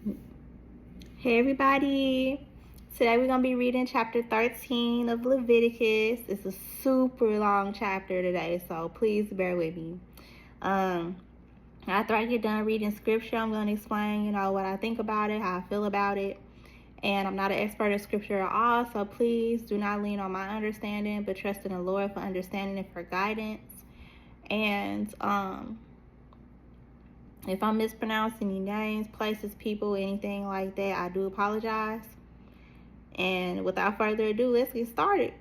Hey everybody, today we're going to be reading chapter 13 of Leviticus. It's a super long chapter today, so please bear with me. After I get done reading scripture, I'm going to explain, what I think about it, how I feel about it. And I'm not an expert at scripture at all, so please do not lean on my understanding, but trust in the Lord for understanding and for guidance. And if I mispronounce any names, places, people, anything like that, I do apologize. And without further ado, let's get started.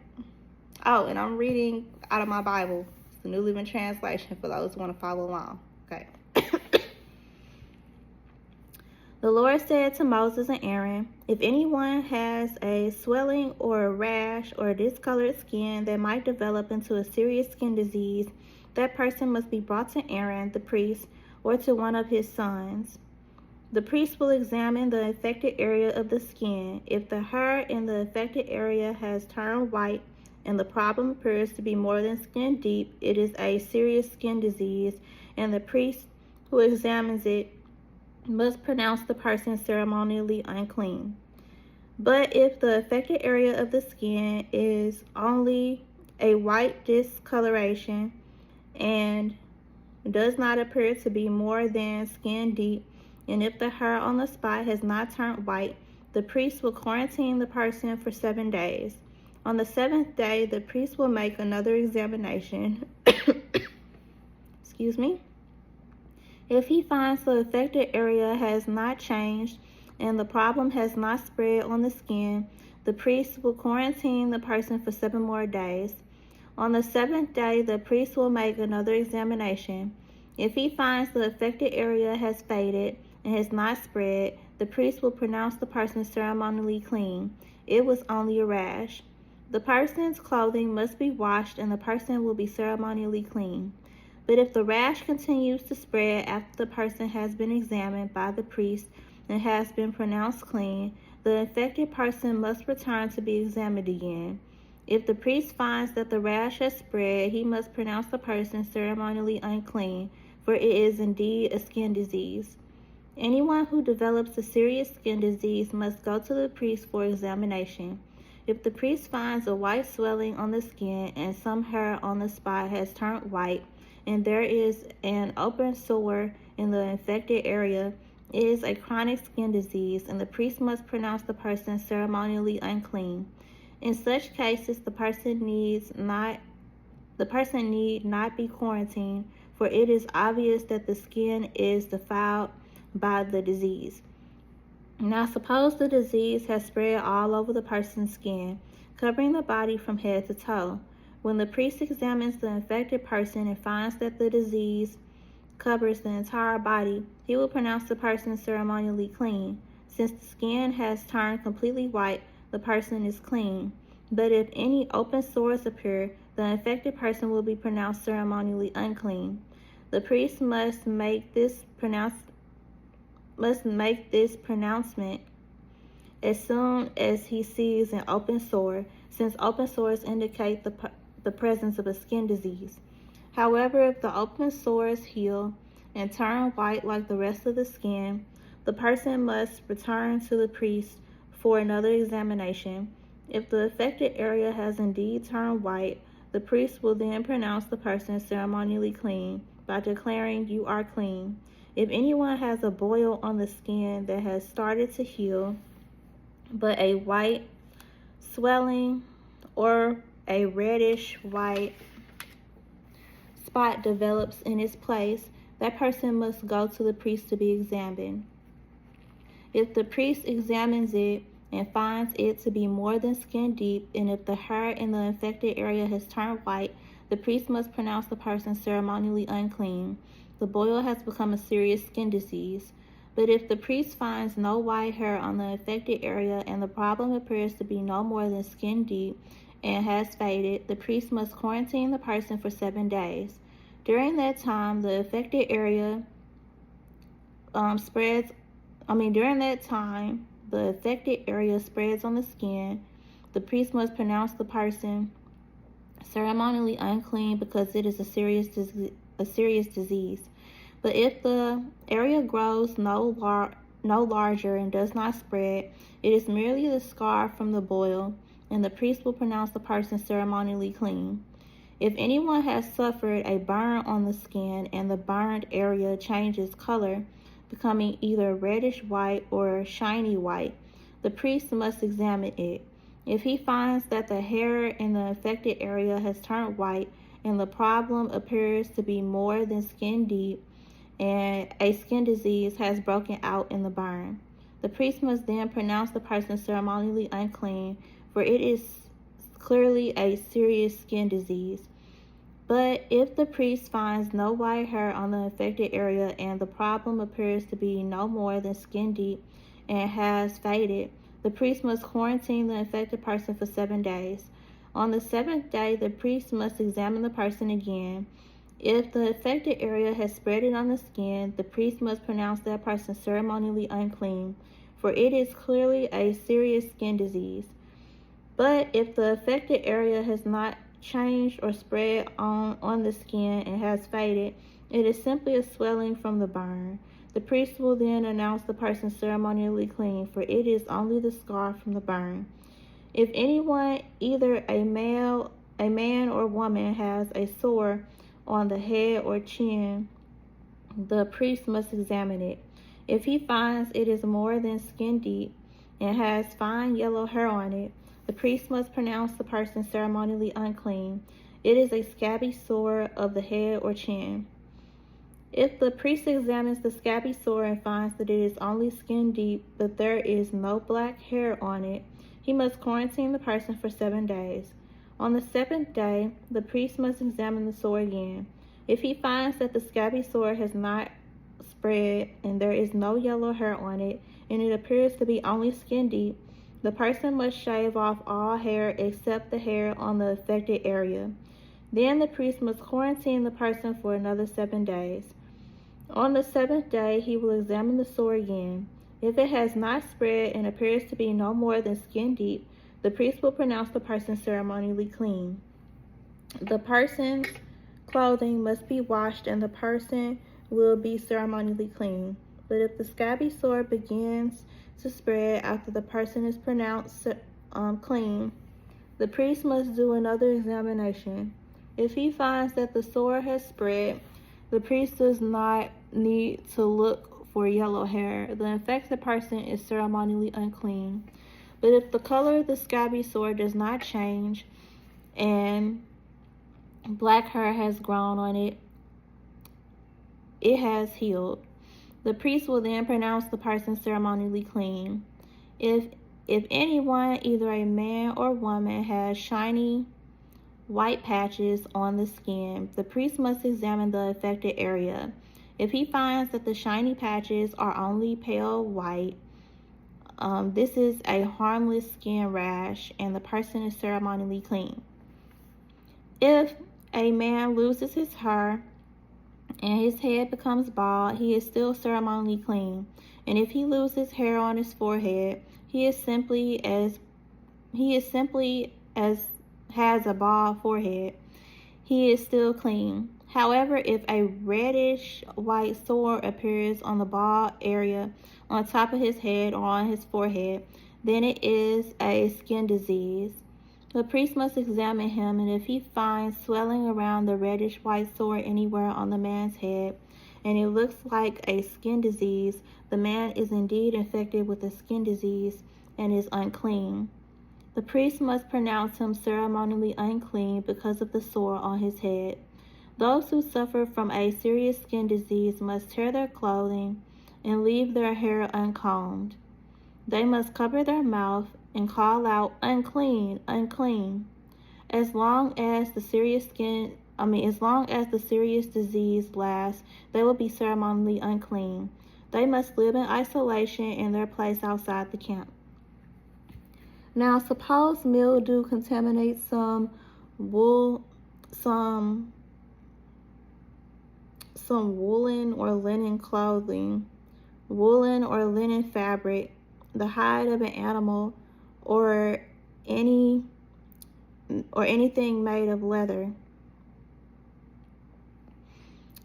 Oh, and I'm reading out of my Bible. It's the New Living Translation for those who want to follow along. Okay. The Lord said to Moses and Aaron, if anyone has a swelling or a rash or a discolored skin that might develop into a serious skin disease, that person must be brought to Aaron, the priest, or to one of his sons. The priest will examine the affected area of the skin. If the hair in the affected area has turned white and the problem appears to be more than skin deep, it is a serious skin disease, and the priest who examines it must pronounce the person ceremonially unclean. But if the affected area of the skin is only a white discoloration and does not appear to be more than skin deep, and if the hair on the spot has not turned white, the priest will quarantine the person for 7 days. On the 7th day, the priest will make another examination. Excuse me. If he finds the affected area has not changed and the problem has not spread on the skin, the priest will quarantine the person for 7 more days. On the 7th day, the priest will make another examination. If he finds the affected area has faded and has not spread, the priest will pronounce the person ceremonially clean. It was only a rash. The person's clothing must be washed and the person will be ceremonially clean. But if the rash continues to spread after the person has been examined by the priest and has been pronounced clean, the infected person must return to be examined again. If the priest finds that the rash has spread, he must pronounce the person ceremonially unclean, for it is indeed a skin disease. Anyone who develops a serious skin disease must go to the priest for examination. If the priest finds a white swelling on the skin and some hair on the spot has turned white, and there is an open sore in the infected area, it is a chronic skin disease, and the priest must pronounce the person ceremonially unclean. In such cases, the person need not be quarantined, for it is obvious that the skin is defiled by the disease. Now suppose the disease has spread all over the person's skin, covering the body from head to toe. When the priest examines the infected person and finds that the disease covers the entire body, he will pronounce the person ceremonially clean. Since the skin has turned completely white, the person is clean. But if any open sores appear, the infected person will be pronounced ceremonially unclean. The priest must make this pronouncement as soon as he sees an open sore, since open sores indicate the presence of a skin disease. However, if the open sores heal and turn white like the rest of the skin, the person must return to the priest for another examination. If the affected area has indeed turned white, the priest will then pronounce the person ceremonially clean by declaring, "You are clean." If anyone has a boil on the skin that has started to heal, but a white swelling or a reddish white spot develops in its place, that person must go to the priest to be examined. If the priest examines it and finds it to be more than skin deep, and if the hair in the infected area has turned white, the priest must pronounce the person ceremonially unclean. The boil has become a serious skin disease. But if the priest finds no white hair on the affected area and the problem appears to be no more than skin deep and has faded, the priest must quarantine the person for 7 days. During that time, the affected area spreads on the skin. The priest must pronounce the person ceremonially unclean because it is a serious disease. But if the area grows no larger and does not spread, it is merely the scar from the boil, and the priest will pronounce the person ceremonially clean. If anyone has suffered a burn on the skin and the burned area changes color, becoming either reddish white or shiny white, the priest must examine it. If he finds that the hair in the affected area has turned white and the problem appears to be more than skin deep, and a skin disease has broken out in the burn, the priest must then pronounce the person ceremonially unclean, for it is clearly a serious skin disease. But if the priest finds no white hair on the affected area and the problem appears to be no more than skin deep and has faded, the priest must quarantine the infected person for 7 days. On the 7th day, the priest must examine the person again. If the affected area has spread on the skin, the priest must pronounce that person ceremonially unclean, for it is clearly a serious skin disease. But if the affected area has not changed or spread on the skin and has faded, it is simply a swelling from the burn. The priest will then announce the person ceremonially clean, for it is only the scar from the burn. If anyone, either a man or woman, has a sore on the head or chin, the priest must examine it. If he finds it is more than skin deep and has fine yellow hair on it, the priest must pronounce the person ceremonially unclean. It is a scabby sore of the head or chin. If the priest examines the scabby sore and finds that it is only skin deep, but there is no black hair on it, he must quarantine the person for 7 days. On the 7th day, the priest must examine the sore again. If he finds that the scabby sore has not spread and there is no yellow hair on it, and it appears to be only skin deep, the person must shave off all hair except the hair on the affected area. Then the priest must quarantine the person for another 7 days. On the 7th day, he will examine the sore again. If it has not spread and appears to be no more than skin deep, the priest will pronounce the person ceremonially clean. The person's clothing must be washed and the person will be ceremonially clean. But if the scabby sore begins to spread after the person is pronounced clean, the priest must do another examination. If he finds that the sore has spread, the priest does not need to look for yellow hair. The infected person is ceremonially unclean. But if the color of the scabby sore does not change and black hair has grown on it, it has healed. The priest will then pronounce the person ceremonially clean. If anyone, either a man or woman, has shiny white patches on the skin, the priest must examine the affected area. If he finds that the shiny patches are only pale white, this is a harmless skin rash and the person is ceremonially clean. If a man loses his hair and his head becomes bald, he is still ceremonially clean. And if he loses hair on his forehead, he is simply as has a bald forehead, he is still clean. However, if a reddish white sore appears on the bald area on top of his head or on his forehead, then it is a skin disease. The priest must examine him, and if he finds swelling around the reddish white sore anywhere on the man's head, and it looks like a skin disease, the man is indeed infected with a skin disease and is unclean. The priest must pronounce him ceremonially unclean because of the sore on his head. Those who suffer from a serious skin disease must tear their clothing and leave their hair uncombed. They must cover their mouth and call out, "Unclean, unclean." As long as the serious disease lasts, they will be ceremonially unclean. They must live in isolation in their place outside the camp. Now, suppose mildew contaminates some woolen or linen clothing, woolen or linen fabric, the hide of an animal, or anything made of leather.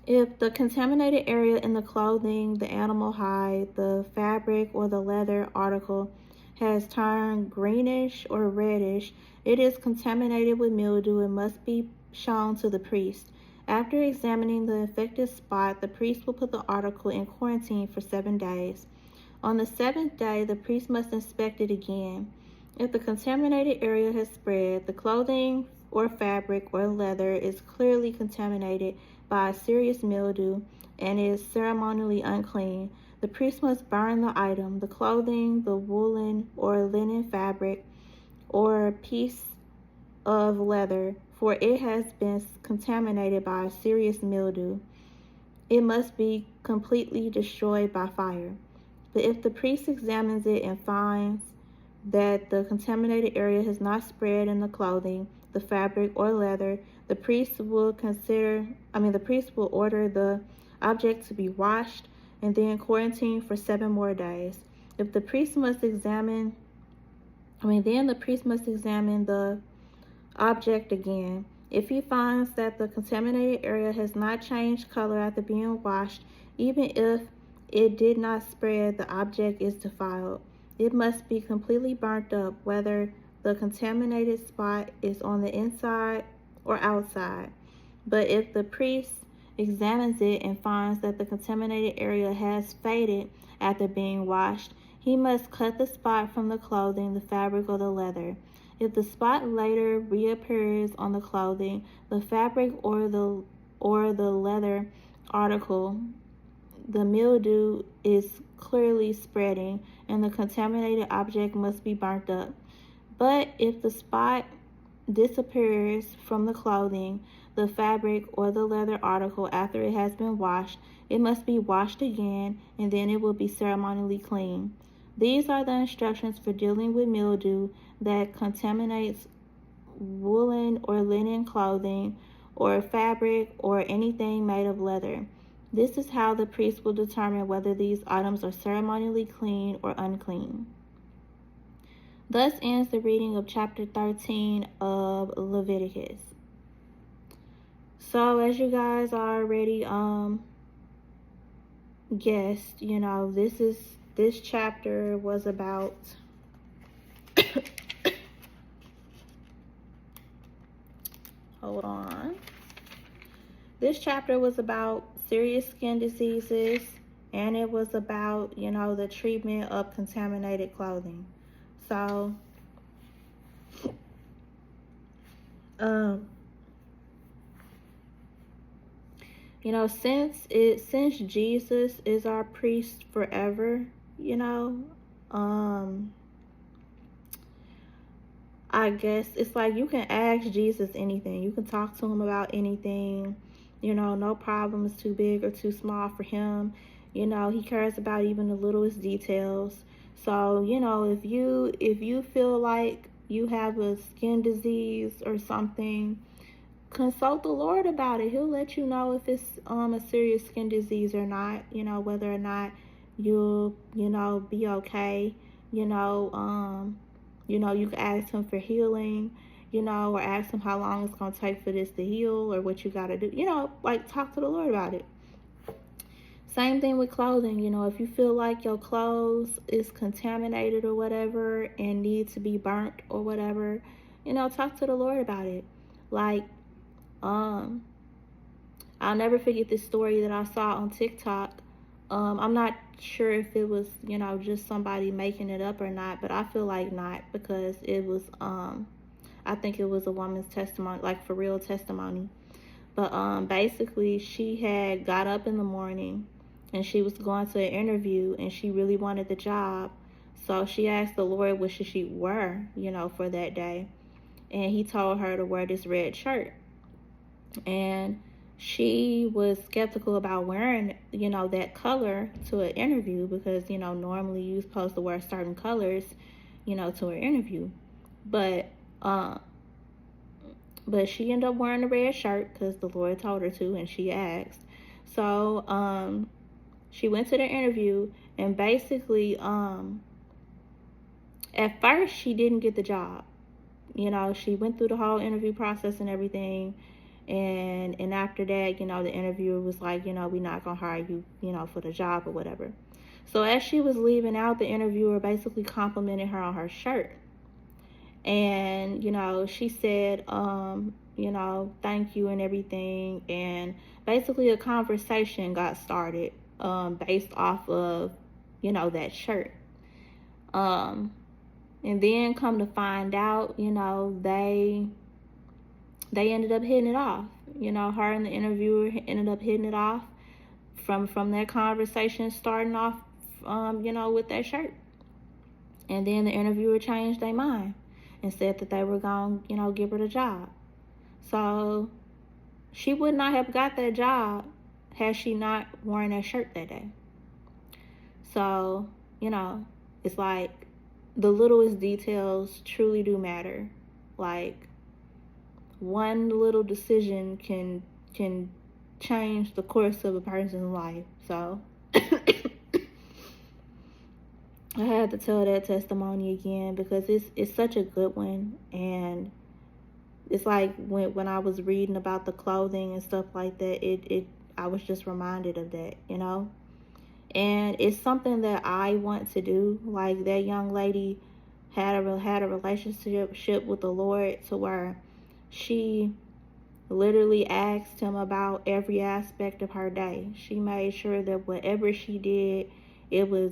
If the contaminated area in the clothing, the animal hide, the fabric, or the leather article has turned greenish or reddish, it is contaminated with mildew and must be shown to the priest. After examining the affected spot, the priest will put the article in quarantine for 7 days. On the 7th day, the priest must inspect it again. If the contaminated area has spread, the clothing or fabric or leather is clearly contaminated by a serious mildew and is ceremonially unclean, the priest must burn the item, the clothing, the woolen or linen fabric, or piece of leather, for it has been contaminated by a serious mildew. It must be completely destroyed by fire. But if the priest examines it and finds that the contaminated area has not spread in the clothing, the fabric, or leather, the priest will order the object to be washed and then quarantined for 7 more days. Then the priest must examine the object again. If he finds that the contaminated area has not changed color after being washed, even if it did not spread, the object is defiled. It must be completely burnt up, whether the contaminated spot is on the inside or outside. But if the priest examines it and finds that the contaminated area has faded after being washed, he must cut the spot from the clothing, the fabric, or the leather. If the spot later reappears on the clothing, the fabric, or the leather article, the mildew is clearly spreading, and the contaminated object must be burnt up. But if the spot disappears from the clothing, the fabric, or the leather article after it has been washed, it must be washed again, and then it will be ceremonially clean. These are the instructions for dealing with mildew that contaminates woolen or linen clothing, or fabric, or anything made of leather. This is how the priest will determine whether these items are ceremonially clean or unclean. Thus ends the reading of chapter 13 of Leviticus. So as you guys already guessed, this chapter was about hold on. This chapter was about serious skin diseases, and it was about, the treatment of contaminated clothing. So, since Jesus is our priest forever, I guess it's like you can ask Jesus anything. You can talk to him about anything. No problem is too big or too small for him. He cares about even the littlest details. So, if you feel like you have a skin disease or something, consult the Lord about it. He'll let you know if it's a serious skin disease or not, whether or not you'll, be okay. You can ask him for healing, or ask him how long it's going to take for this to heal, or what you got to do. Talk to the Lord about it. Same thing with clothing. If you feel like your clothes is contaminated or whatever and need to be burnt or whatever, talk to the Lord about it. I'll never forget this story that I saw on TikTok. I'm not sure if it was, just somebody making it up or not, but I feel like not, because it was, I think it was a woman's testimony, like for real testimony. But basically she had got up in the morning and she was going to an interview and she really wanted the job. So she asked the Lord what should she wear, for that day. And he told her to wear this red shirt. And she was skeptical about wearing, that color to an interview because, normally you're supposed to wear certain colors, to an interview. But she ended up wearing the red shirt because the Lord told her to and she asked. So she went to the interview, and basically at first she didn't get the job. She went through the whole interview process and everything, And after that, the interviewer was like, we're not going to hire you, for the job or whatever. So as she was leaving out, the interviewer basically complimented her on her shirt. And, she said, thank you and everything. And basically a conversation got started based off of, that shirt. And then come to find out, they ended up hitting it off. Her and the interviewer ended up hitting it off from their conversation starting off, with that shirt. And then the interviewer changed their mind and said that they were going to, give her the job. So she would not have got that job had she not worn that shirt that day. So, it's like the littlest details truly do matter. Like, one little decision can change the course of a person's life. So I had to tell that testimony again because it's such a good one. And it's like when I was reading about the clothing and stuff like that, I was just reminded of that, And it's something that I want to do. Like, that young lady had a relationship with the Lord to where she literally asked him about every aspect of her day. She made sure that whatever she did, it was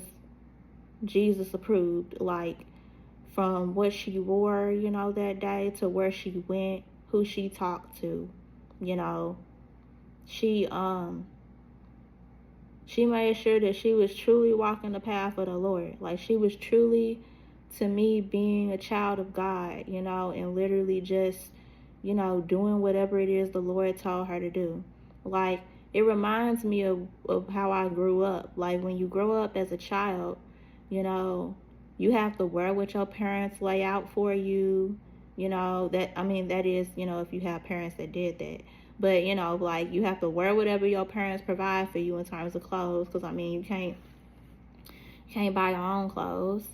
Jesus approved. Like, from what she wore, that day, to where she went, who she talked to, she made sure that she was truly walking the path of the Lord. Like, she was truly, to me, being a child of God, and literally just, doing whatever it is the Lord told her to do. Like, it reminds me of how I grew up. Like, when you grow up as a child, you have to wear what your parents lay out for you. That is, if you have parents that did that. But, like, you have to wear whatever your parents provide for you in terms of clothes. Because, you can't buy your own clothes.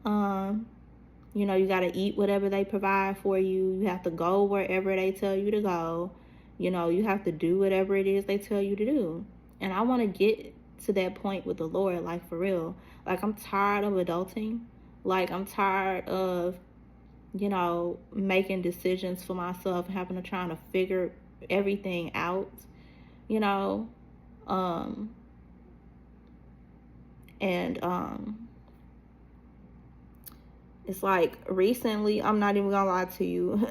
You got to eat whatever they provide for you. You have to go wherever they tell you to go. You have to do whatever it is they tell you to do. And I want to get to that point with the Lord, like, for real. Like, I'm tired of adulting. Like, I'm tired of, making decisions for myself and having to try to figure everything out, it's like recently, I'm not even gonna lie to you.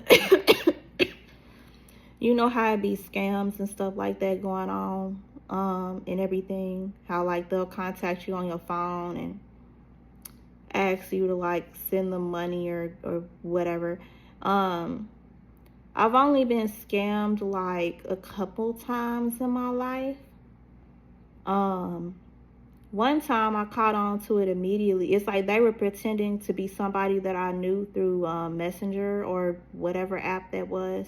You know how it be scams and stuff like that going on, and everything. How, like, they'll contact you on your phone and ask you to, like, send them money or whatever. I've only been scammed like a couple times in my life. One time I caught on to it immediately. It's like they were pretending to be somebody that I knew through Messenger or whatever app that was.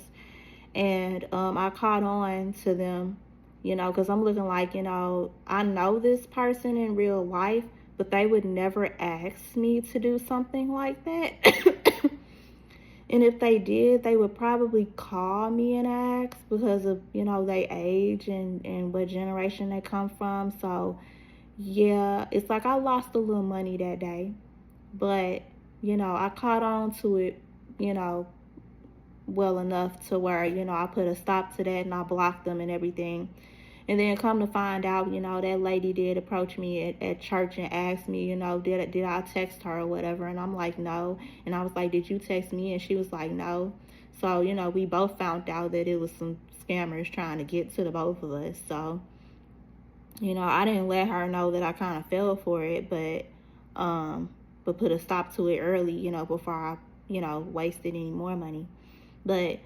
And I caught on to them, because I'm looking like, I know this person in real life, but they would never ask me to do something like that. And if they did, they would probably call me and ask because of, their age and what generation they come from. So, yeah, it's like I lost a little money that day. But, I caught on to it, well enough to where, I put a stop to that and I blocked them and everything. And then come to find out, that lady did approach me at church and asked me, did I text her or whatever? And I'm like, no. And I was like, did you text me? And she was like, no. So, we both found out that it was some scammers trying to get to the both of us. So, I didn't let her know that I kind of fell for it, but put a stop to it early, before I, wasted any more money. But,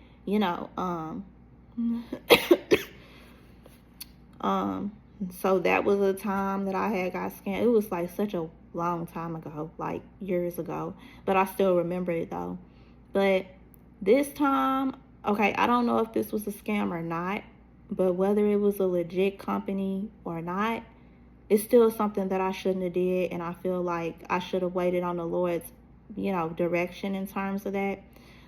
so that was a time that I had got scammed. It was like such a long time ago, like years ago, but I still remember it though. But this time, okay, I don't know if this was a scam or not, but whether it was a legit company or not, it's still something that I shouldn't have did, and I feel like I should have waited on the Lord's, direction in terms of that.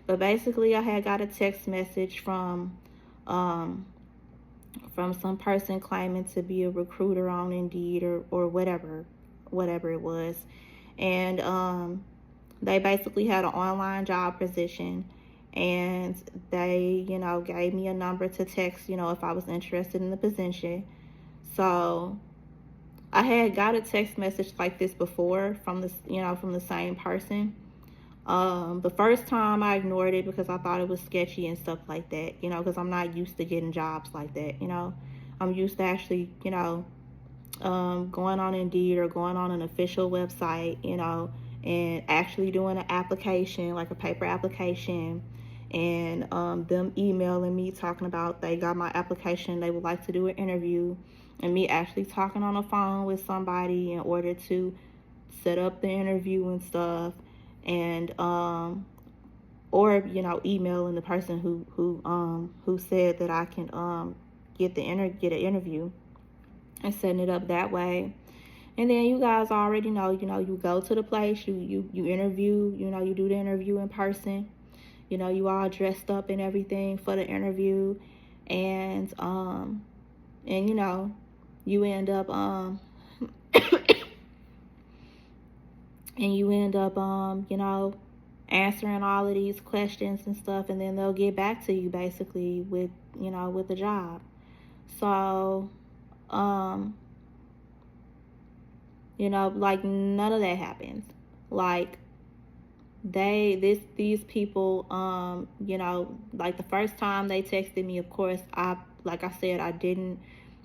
But basically, I had got a text message from from some person claiming to be a recruiter on Indeed or whatever it was. And they basically had an online job position, and they, gave me a number to text, if I was interested in the position. So I had got a text message like this before from from the same person. The first time I ignored it because I thought it was sketchy and stuff like that, because I'm not used to getting jobs like that, I'm used to actually, going on Indeed or going on an official website, and actually doing an application, like a paper application, and them emailing me talking about they got my application, they would like to do an interview, and me actually talking on the phone with somebody in order to set up the interview and stuff, and or emailing the person who said that I can get an interview, and setting it up that way. And then you guys already know, you go to the place, you interview, you do the interview in person, you all dressed up and everything for the interview, and you end up and you end up answering all of these questions and stuff, and then they'll get back to you basically with with the job. So like none of that happens. Like these people, like the first time they texted me, of course, like I said, I didn't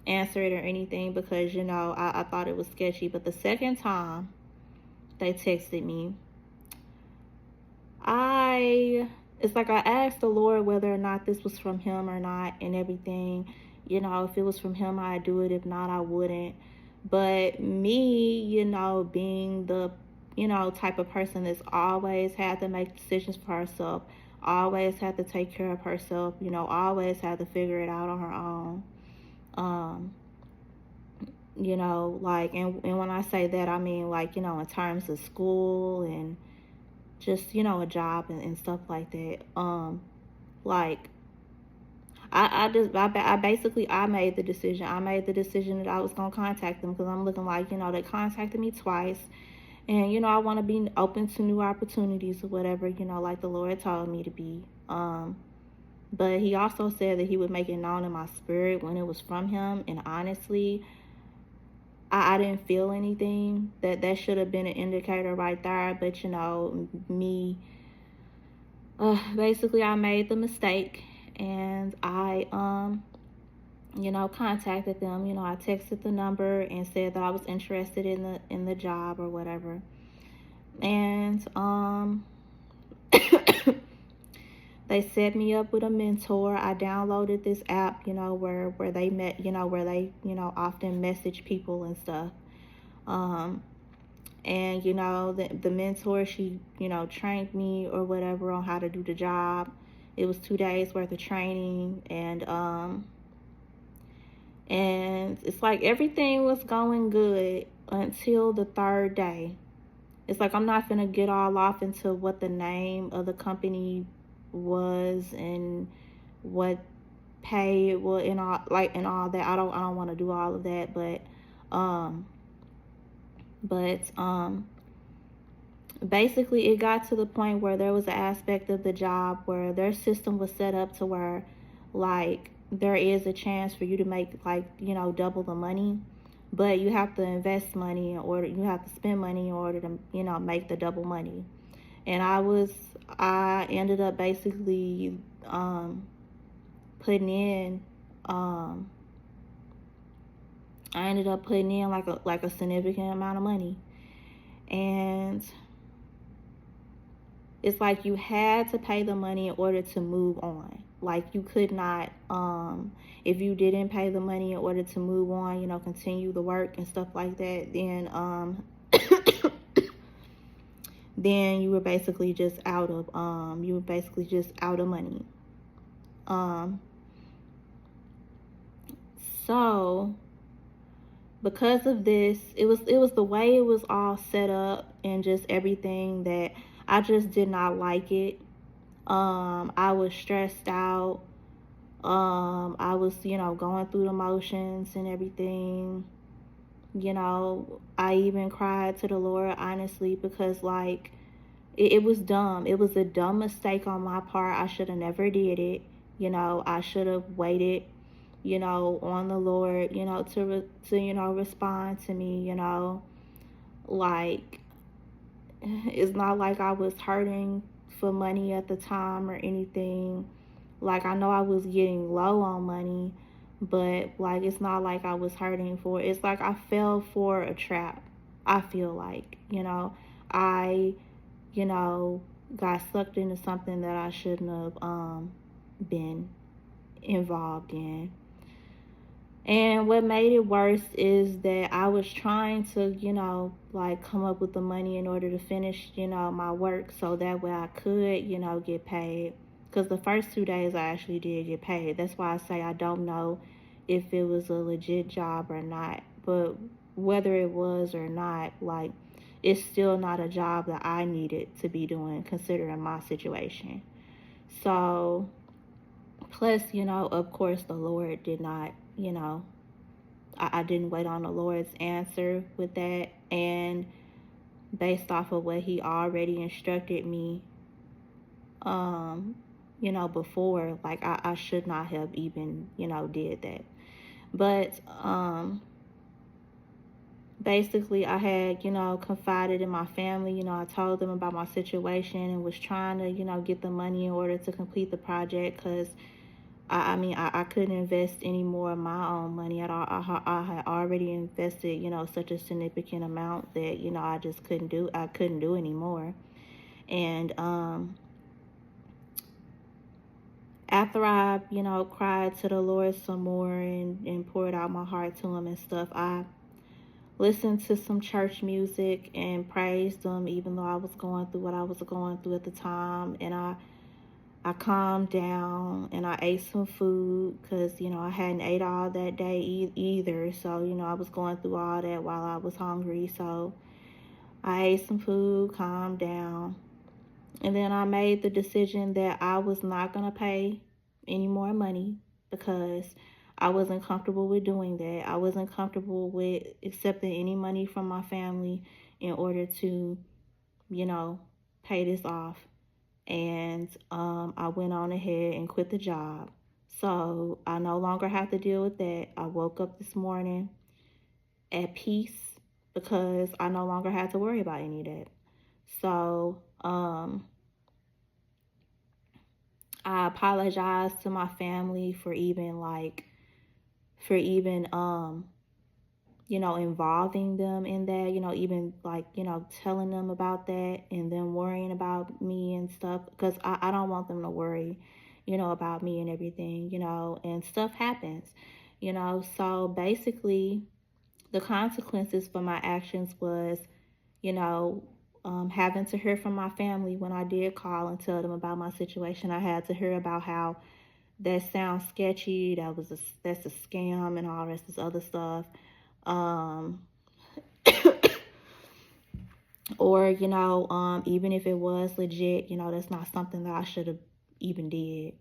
answer it or anything because, I thought it was sketchy. But the second time they texted me, it's like I asked the Lord whether or not this was from him or not and everything. If it was from him, I'd do it. If not, I wouldn't. But me, being the, type of person that's always had to make decisions for herself, always had to take care of herself, always had to figure it out on her own. Like, and when I say that, I mean, like, in terms of school and just, a job and stuff like that. Like, I made the decision. I made the decision that I was going to contact them because I'm looking like, they contacted me twice. And, I want to be open to new opportunities or whatever, like the Lord told me to be. But he also said that he would make it known in my spirit when it was from him. And honestly, I didn't feel anything. That should have been an indicator right there. But, me, basically I made the mistake. And I, contacted them. I texted the number and said that I was interested in the job or whatever. And they set me up with a mentor. I downloaded this app, where they met, where they, often message people and stuff. And the mentor, she, trained me or whatever on how to do the job. It was 2 days worth of training, and it's like everything was going good until the third day. It's like I'm not gonna get all off into what the name of the company was and what pay it was and all that. I don't want to do all of that, but basically it got to the point where there was an aspect of the job where their system was set up to where, like, there is a chance for you to make, like, double the money, but you have to invest money you have to spend money in order to, make the double money. And I ended up basically putting in like a significant amount of money. And it's like you had to pay the money in order to move on. Like, you could not, if you didn't pay the money in order to move on, continue the work and stuff like that, then then you were basically just out of money. So because of this, it was the way it was all set up and just everything that I just did not like it. I was stressed out. I was, going through the motions and everything. I even cried to the Lord, honestly, because, like, it was dumb. It was a dumb mistake on my part. I should have never did it. I should have waited, on the Lord, to respond to me, like, it's not like I was hurting for money at the time or anything. Like, I know I was getting low on money, but, like, it's not like I was hurting for it. It's like I fell for a trap. I feel like, I, you know, got sucked into something that I shouldn't have been involved in. And what made it worse is that I was trying to, like, come up with the money in order to finish, my work, so that way I could, get paid. Because the first 2 days I actually did get paid. That's why I say I don't know if it was a legit job or not. But whether it was or not, like, it's still not a job that I needed to be doing, considering my situation. So, plus, of course, the Lord did not, I didn't wait on the Lord's answer with that. And based off of what He already instructed me, before, like, I should not have even, did that. But basically, I had, confided in my family. I told them about my situation and was trying to, get the money in order to complete the project, because I mean, I couldn't invest any more of my own money at all. I had already invested, such a significant amount that, I just couldn't do. I couldn't do anymore. And after I, cried to the Lord some more and poured out my heart to Him and stuff, I listened to some church music and praised Him, even though I was going through what I was going through at the time. And I calmed down and I ate some food, because, I hadn't ate all that day either. So, I was going through all that while I was hungry. So I ate some food, calmed down. And then I made the decision that I was not going to pay any more money, because I wasn't comfortable with doing that. I wasn't comfortable with accepting any money from my family in order to, pay this off. And I went on ahead and quit the job. So I no longer have to deal with that. I woke up this morning at peace, because I no longer had to worry about any of that. So I apologize to my family for even involving them in that, even, like, telling them about that and them worrying about me and stuff, because I don't want them to worry, about me and everything, and stuff happens, so basically the consequences for my actions was, having to hear from my family when I did call and tell them about my situation. I had to hear about how that sounds sketchy, that's a scam and all this other stuff. Um, or, even if it was legit, that's not something that I should have even did,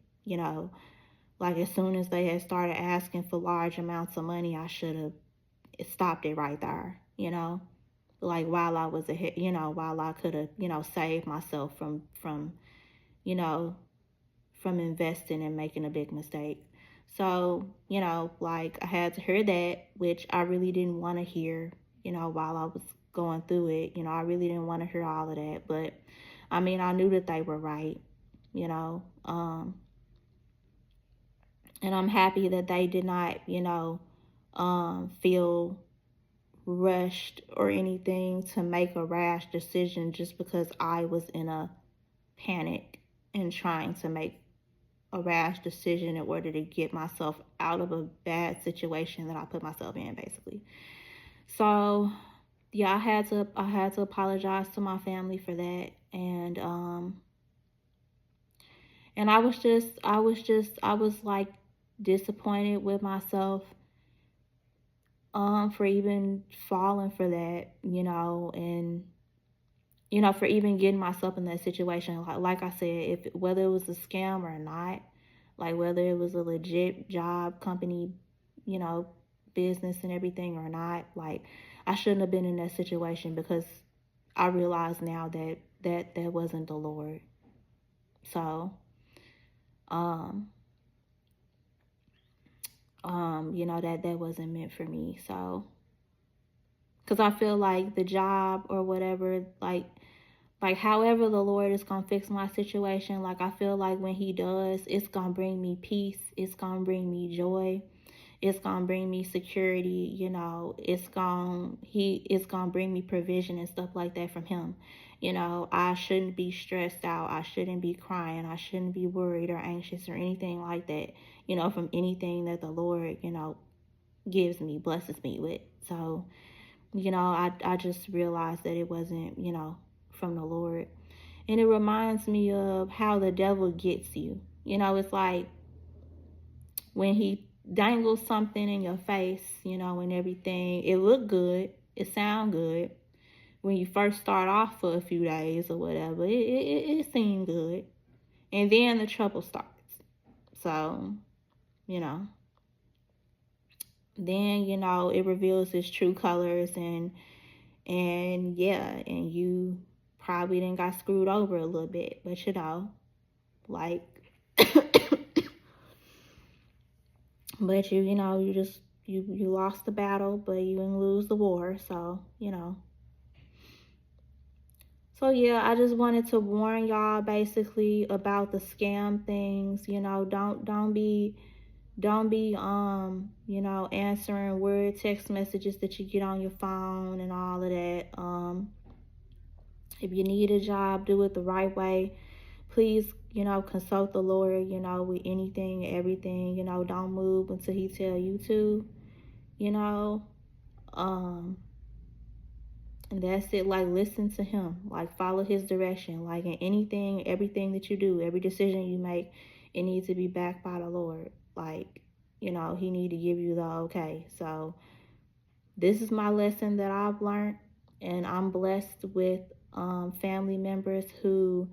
like, as soon as they had started asking for large amounts of money, I should have stopped it right there, like, while I was ahead, while I could have, saved myself from, you know, from investing and making a big mistake. So, like, I had to hear that, which I really didn't want to hear, while I was going through it. I really didn't want to hear all of that. But, I mean, I knew that they were right, you know. And I'm happy that they did not, feel rushed or anything to make a rash decision just because I was in a panic and trying to make a rash decision in order to get myself out of a bad situation that I put myself in, basically. So yeah, I had to apologize to my family for that. And I was like disappointed with myself for even falling for that, and for even getting myself in that situation. Like I said, if whether it was a scam or not, like whether it was a legit job, company, business and everything or not. Like, I shouldn't have been in that situation, because I realize now that wasn't the Lord. So, um, that wasn't meant for me. So, because I feel like the job or whatever, like however the Lord is gonna fix my situation, like I feel like when He does, it's gonna bring me peace, it's gonna bring me joy, it's gonna bring me security, it's gonna bring me provision and stuff like that from Him. I shouldn't be stressed out, I shouldn't be crying, I shouldn't be worried or anxious or anything like that, from anything that the Lord, gives me, blesses me with. So, I just realized that it wasn't, from the Lord. And it reminds me of how the devil gets you. It's like when he dangles something in your face, and everything, it look good, it sound good. When you first start off for a few days or whatever, it seemed good. And then the trouble starts. So, you know, then, it reveals its true colors, and yeah, and you probably then got screwed over a little bit, but like but you just you lost the battle, but you didn't lose the war. So yeah, I just wanted to warn y'all basically about the scam things. Don't be answering weird text messages that you get on your phone and all of that. If you need a job, do it the right way. Please, consult the Lord, with anything, everything. Don't move until He tell you to. You know, um, and that's it. Like, listen to Him. Like, follow His direction. Like, in anything, everything that you do, every decision you make, it needs to be backed by the Lord. Like, He need to give you the okay. So this is my lesson that I've learned, and I'm blessed with family members who,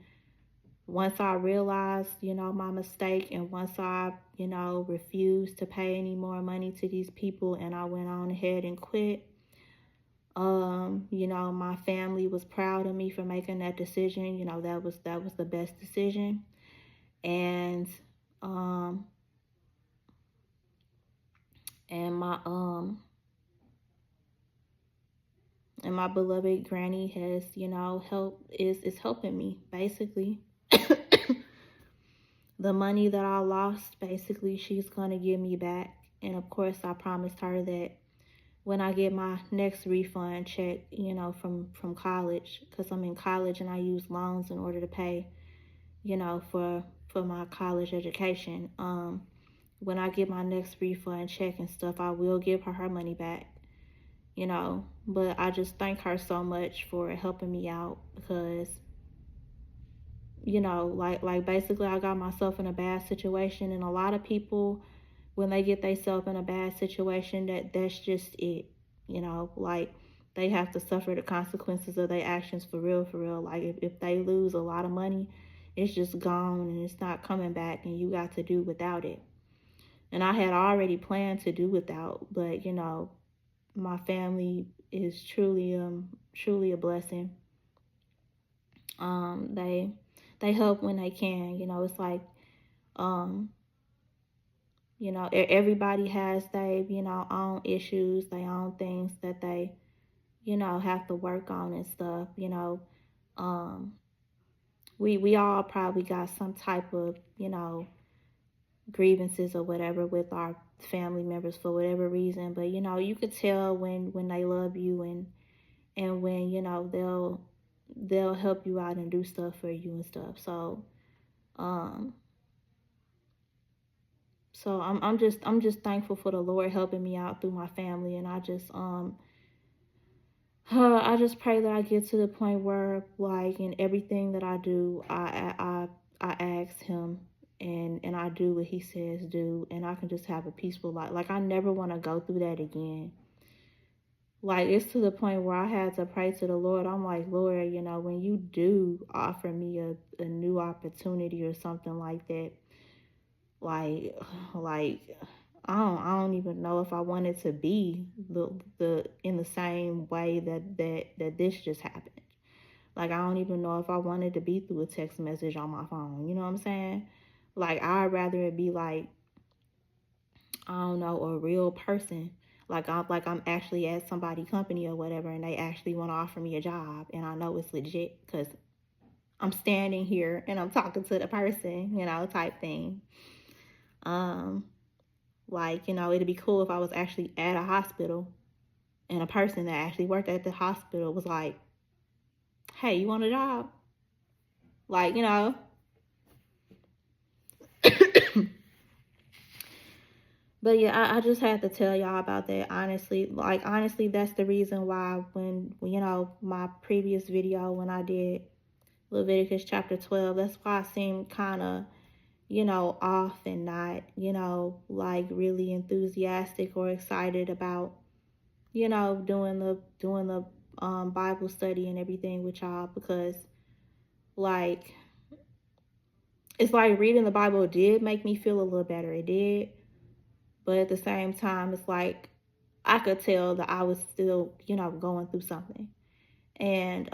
once I realized, my mistake, and once I, refused to pay any more money to these people, and I went on ahead and quit, my family was proud of me for making that decision. That was the best decision. And um and my and my beloved granny has, is helping me basically. The money that I lost, basically, she's going to give me back. And of course, I promised her that when I get my next refund check, from college, because I'm in college and I use loans in order to pay, for my college education. When I get my next refund check and stuff, I will give her money back, But I just thank her so much for helping me out, because like basically I got myself in a bad situation, and a lot of people, when they get themselves in a bad situation, that's just it, like they have to suffer the consequences of their actions for real. Like if they lose a lot of money, it's just gone and it's not coming back, and you got to do without it. And I had already planned to do without, but my family is truly a blessing. They help when they can. It's like, everybody has their, own issues, their own things that they, have to work on and stuff. Um, we all probably got some type of, grievances or whatever with our family members for whatever reason. But you could tell when they love you, and when they'll help you out and do stuff for you and stuff. So um I'm just thankful for the Lord helping me out through my family. And I just pray that I get to the point where, like, in everything that I do, I ask Him, and I do what He says do, and I can just have a peaceful life. Like, I never want to go through that again. Like, it's to the point where I had to pray to the Lord. I'm like, Lord, when you do offer me a new opportunity or something like that, like I don't even know if I wanted to be the in the same way that this just happened. Like, I don't even know if I wanted to be through a text message on my phone. You know what I'm saying? Like, I'd rather it be like, I don't know, a real person. Like I'm actually at somebody's company or whatever, and they actually want to offer me a job, and I know it's legit because I'm standing here and I'm talking to the person, type thing. Um, like, it'd be cool if I was actually at a hospital and a person that actually worked at the hospital was like, "Hey, you want a job?" Like, But yeah, I just had to tell y'all about that, honestly. Like, honestly, that's the reason why when, my previous video when I did Leviticus chapter 12, that's why I seemed kind of, off and not, like really enthusiastic or excited about, doing the Bible study and everything with y'all, because like it's like reading the Bible did make me feel a little better. It did. But at the same time, it's like I could tell that I was still, going through something. And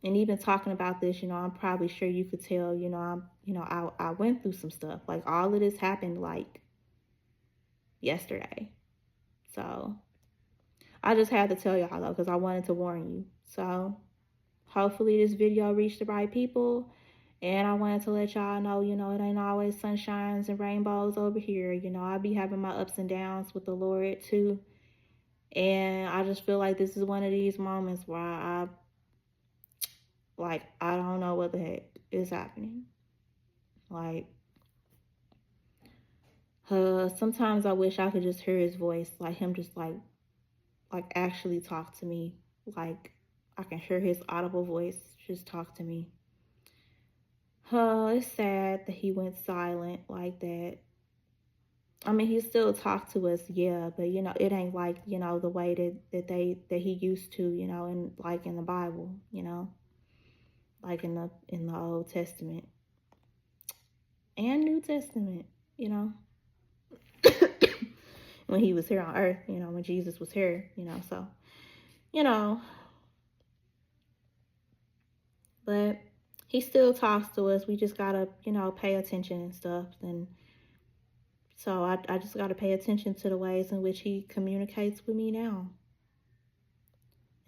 even talking about this, I'm probably sure you could tell, I went through some stuff. Like, all of this happened like yesterday. So I just had to tell y'all though, because I wanted to warn you. So hopefully this video reached the right people. And I wanted to let y'all know, it ain't always sunshines and rainbows over here. I be having my ups and downs with the Lord too. And I just feel like this is one of these moments where I don't know what the heck is happening. Like, sometimes I wish I could just hear his voice, like him just like actually talk to me. Like, I can hear his audible voice just talk to me. It's sad that he went silent like that. I mean, he still talked to us, yeah, but it ain't like, the way that he used to, in like in the Bible, like in the Old Testament and New Testament, when he was here on earth, when Jesus was here, so, you know, but he still talks to us. We just gotta, pay attention and stuff. And so I just gotta pay attention to the ways in which he communicates with me now.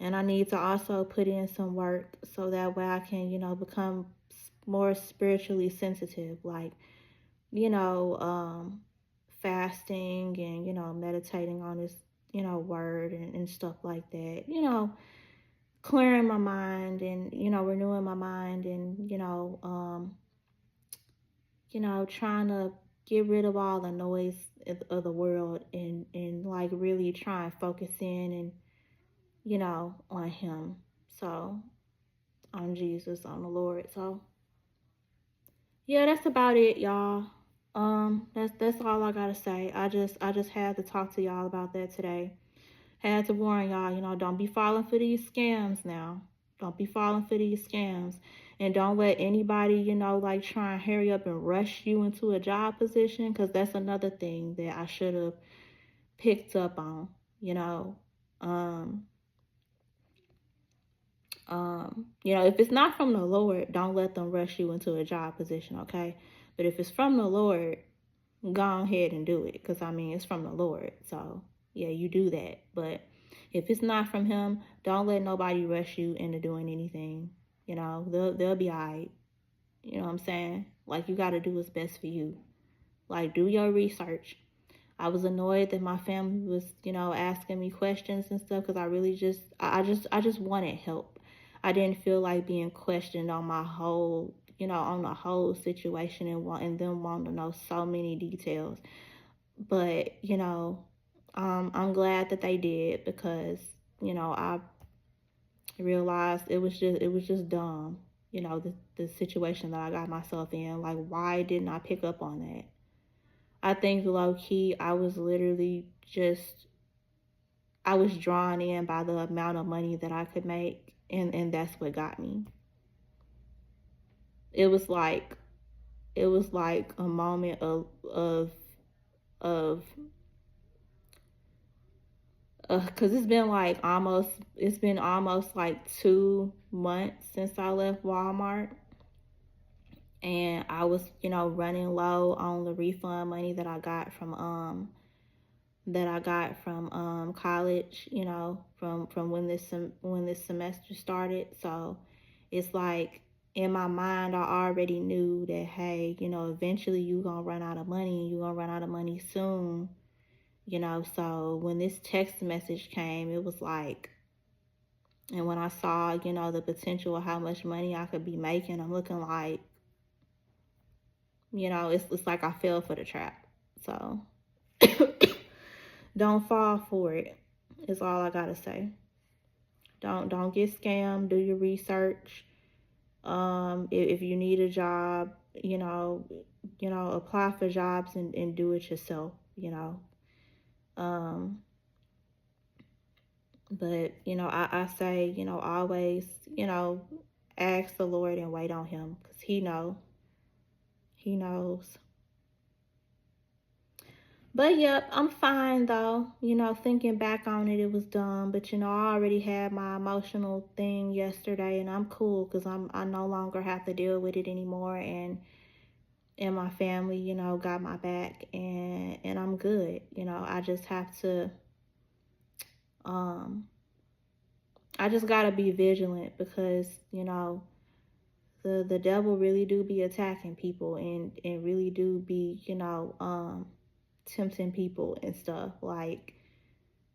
And I need to also put in some work so that way I can, become more spiritually sensitive, like, fasting and, meditating on this, word and stuff like that, clearing my mind and, renewing my mind and, trying to get rid of all the noise of the world and like really try and focus in and, on him. So, on Jesus, on the Lord. So, yeah, that's about it, y'all. That's all I gotta say. I just had to talk to y'all about that today. Had to warn y'all, don't be falling for these scams now. Don't be falling for these scams. And don't let anybody, like try and hurry up and rush you into a job position, because that's another thing that I should have picked up on, Um, if it's not from the Lord, don't let them rush you into a job position, okay? But if it's from the Lord, go ahead and do it, because I mean, it's from the Lord. So yeah, you do that. But if it's not from him, don't let nobody rush you into doing anything. They'll be all right. You know what I'm saying? Like, you got to do what's best for you. Like, do your research. I was annoyed that my family was, asking me questions and stuff, because I really I just wanted help. I didn't feel like being questioned on my whole, on the whole situation and them wanting to know so many details. But, I'm glad that they did, because, I realized it was just dumb, the situation that I got myself in. Like, why didn't I pick up on that? I think low key, I was literally I was drawn in by the amount of money that I could make, and that's what got me. It was like it was like a moment of because it's been almost like 2 months since I left Walmart, and I was, running low on the refund money that I got from college, from when this semester started. So it's like in my mind I already knew that, hey, eventually you're gonna run out of money, and you're gonna run out of money soon. So when this text message came, it was like, and when I saw, the potential of how much money I could be making, I'm looking like, it's like I fell for the trap. So don't fall for it. Is all I gotta say. Don't get scammed. Do your research. If you need a job, apply for jobs and do it yourself. Um, but I say, always, ask the Lord and wait on Him, because He knows. But yep, I'm fine though. Thinking back on it, it was dumb. But I already had my emotional thing yesterday, and I'm cool because I no longer have to deal with it anymore, and my family, got my back, and I'm good. I just have to I just gotta be vigilant, because the devil really do be attacking people, and really do be tempting people and stuff, like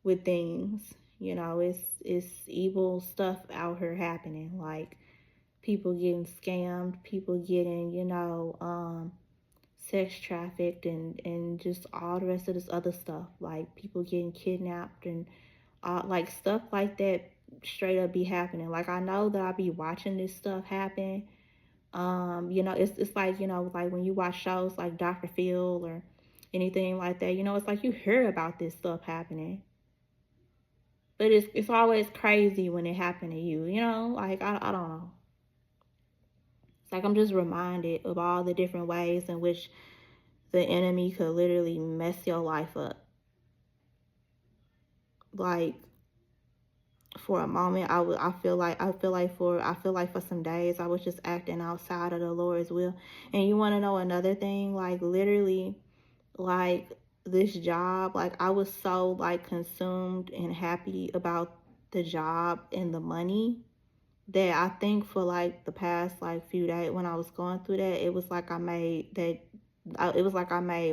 with things. It's evil stuff out here happening, like people getting scammed, people getting sex trafficked, and just all the rest of this other stuff, like people getting kidnapped, and like stuff like that straight up be happening. Like, I know that I be watching this stuff happen. It's like, like when you watch shows like Dr. Phil or anything like that, it's like you hear about this stuff happening. But it's always crazy when it happened to you, like I don't know. It's like I'm just reminded of all the different ways in which the enemy could literally mess your life up. Like, for a moment, I feel like for some days I was just acting outside of the Lord's will. And you want to know another thing? Like, literally, like this job, like I was so like consumed and happy about the job and the money, that I think for like the past like few days when I was going through that, it was like I made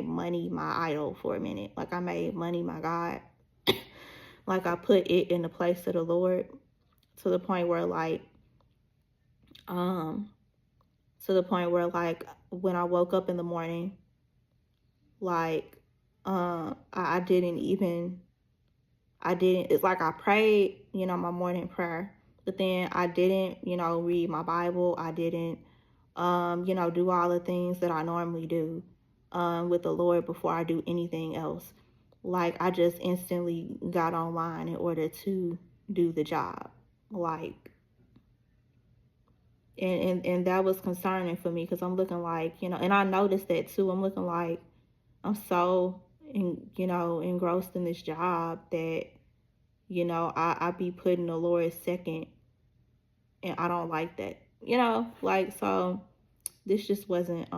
money my idol for a minute. Like, I made money my God. Like, I put it in the place of the Lord, to the point where um when I woke up in the morning, like I didn't, it's like I prayed, my morning prayer, but then I didn't, read my Bible. I didn't do all the things that I normally do with the Lord before I do anything else. Like, I just instantly got online in order to do the job. Like, and that was concerning for me, because I'm looking like, and I noticed that too. I'm looking like I'm so engrossed in this job that I be putting the Lord second, and I don't like that. Like, so this just wasn't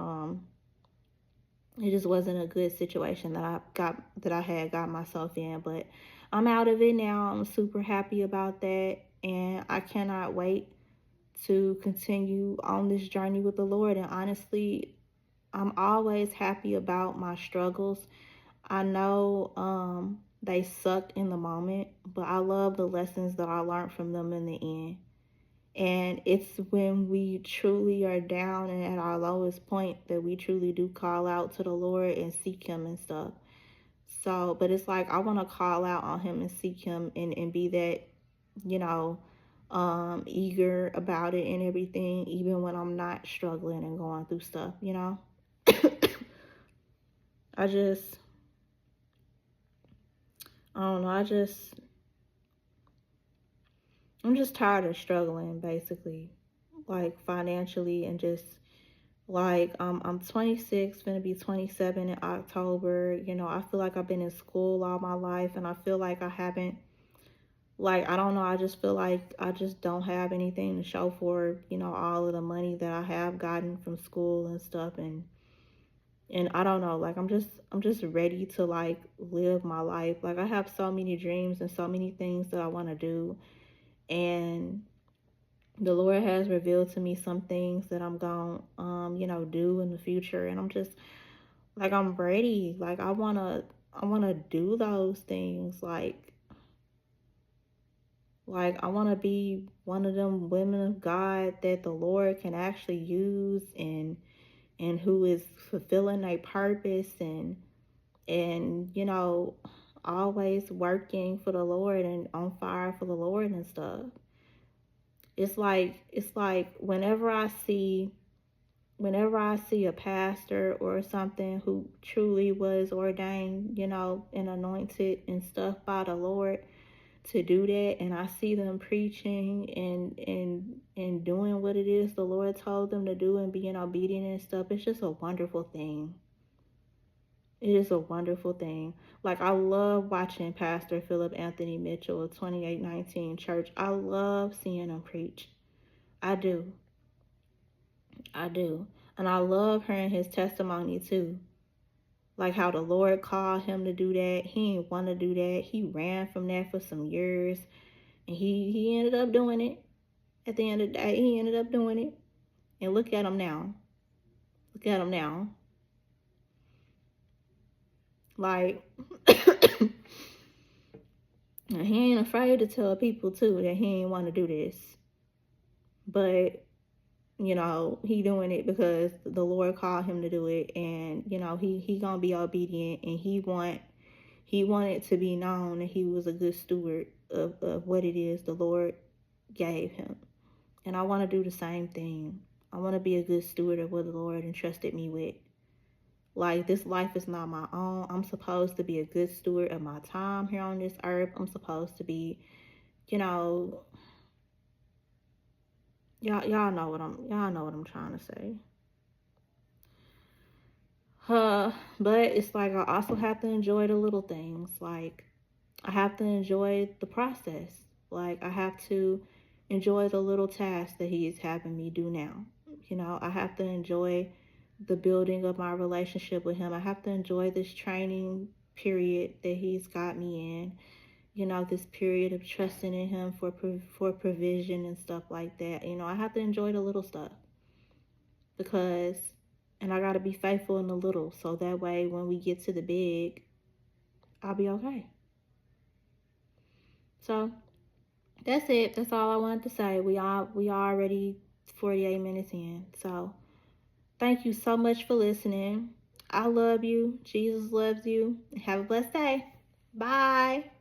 it just wasn't a good situation that I had got myself in. But I'm out of it now. I'm super happy about that, and I cannot wait to continue on this journey with the Lord. And honestly, I'm always happy about my struggles. I know they sucked in the moment, but I love the lessons that I learned from them in the end. And it's when we truly are down and at our lowest point that we truly do call out to the Lord and seek Him and stuff. So, but it's like I want to call out on Him and seek Him, and be that, eager about it and everything, even when I'm not struggling and going through stuff. I just, I don't know. I'm just tired of struggling, basically, like financially, and just Like, I'm 26, gonna be 27 in October. You know, I feel like I've been in school all my life, and I feel like I haven't, like, I don't know, I just feel like I just don't have anything to show for, you know, all of the money that I have gotten from school and stuff. And I don't know, like, I'm just ready to, like, live my life. Like, I have so many dreams and so many things that I want to do, and the Lord has revealed to me some things that I'm going to you know, do in the future, and I'm just like, I'm ready. Like, I want to do those things. Like I want to be one of them women of God that the Lord can actually use, and who is fulfilling their purpose, and you know, always working for the Lord and on fire for the Lord and stuff. It's like whenever I see a pastor or something who truly was ordained, you know, and anointed and stuff by the Lord to do that, and I see them preaching and doing what it is the Lord told them to do and being obedient and stuff, it's just a wonderful thing. It is a wonderful thing. Like, I love watching Pastor Philip Anthony Mitchell of 2819 Church. I love seeing him preach. I do. I do. And I love hearing his testimony too. Like how the Lord called him to do that. He didn't want to do that. He ran from that for some years. And he ended up doing it. At the end of the day, he ended up doing it. And look at him now. Look at him now. Like, and he ain't afraid to tell people too that he ain't want to do this. But, you know, he doing it because the Lord called him to do it. And, you know, he gonna be obedient, and he wanted to be known that he was a good steward of what it is the Lord gave him. And I want to do the same thing. I want to be a good steward of what the Lord entrusted me with. Like, this life is not my own. I'm supposed to be a good steward of my time here on this earth. I'm supposed to be, you know, y'all know what I'm trying to say. But it's like I also have to enjoy the little things. Like, I have to enjoy the process. Like, I have to enjoy the little tasks that he is having me do now. You know, I have to enjoy the building of my relationship with him. I have to enjoy this training period that he's got me in. You know, this period of trusting in him for provision and stuff like that. You know, I have to enjoy the little stuff, because, and I got to be faithful in the little, so that way when we get to the big, I'll be okay. So that's it. That's all I wanted to say. We are already 48 minutes in. So thank you so much for listening. I love you. Jesus loves you. Have a blessed day. Bye.